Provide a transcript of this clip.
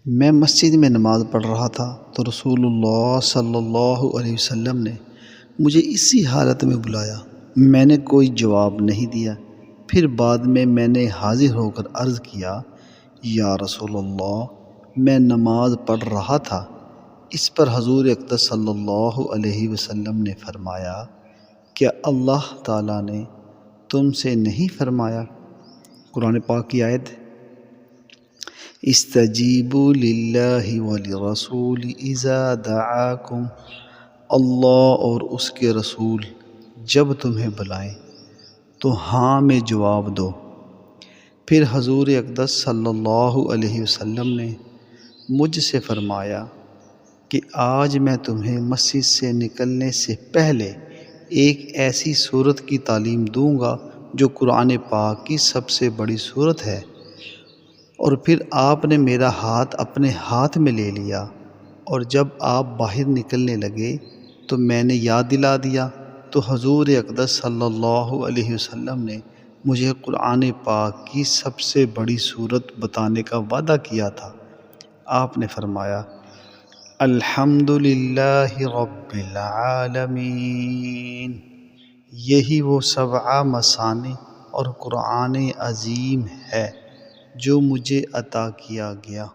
میں مسجد میں نماز پڑھ رہا تھا تو رسول اللہ صلی اللہ علیہ وسلم نے مجھے اسی حالت میں بلایا۔ میں نے کوئی جواب نہیں دیا۔ پھر بعد میں نے حاضر ہو کر عرض کیا، یا رسول اللہ، میں نماز پڑھ رہا تھا۔ اس پر حضور اقدس صلی اللہ علیہ وسلم نے فرمایا، کیا اللہ تعالیٰ نے تم سے نہیں فرمایا؟ قرآن پاک کی آیت، استجیبوا للہ ولرسول اذا دعاکم، اللہ اور اس کے رسول جب تمہیں بلائیں تو ہاں میں جواب دو۔ پھر حضور اقدس صلی اللہ علیہ وسلم نے مجھ سے فرمایا کہ آج میں تمہیں مسجد سے نکلنے سے پہلے ایک ایسی سورت کی تعلیم دوں گا جو قرآن پاک کی سب سے بڑی سورت ہے۔ اور پھر آپ نے میرا ہاتھ اپنے ہاتھ میں لے لیا، اور جب آپ باہر نکلنے لگے تو میں نے یاد دلا دیا تو حضور اقدس صلی اللہ علیہ وسلم نے مجھے قرآن پاک کی سب سے بڑی سورت بتانے کا وعدہ کیا تھا۔ آپ نے فرمایا، الحمد للہ رب العالمین۔ یہی وہ سبع مثانی اور قرآن عظیم ہے جو مجھے عطا کیا گیا۔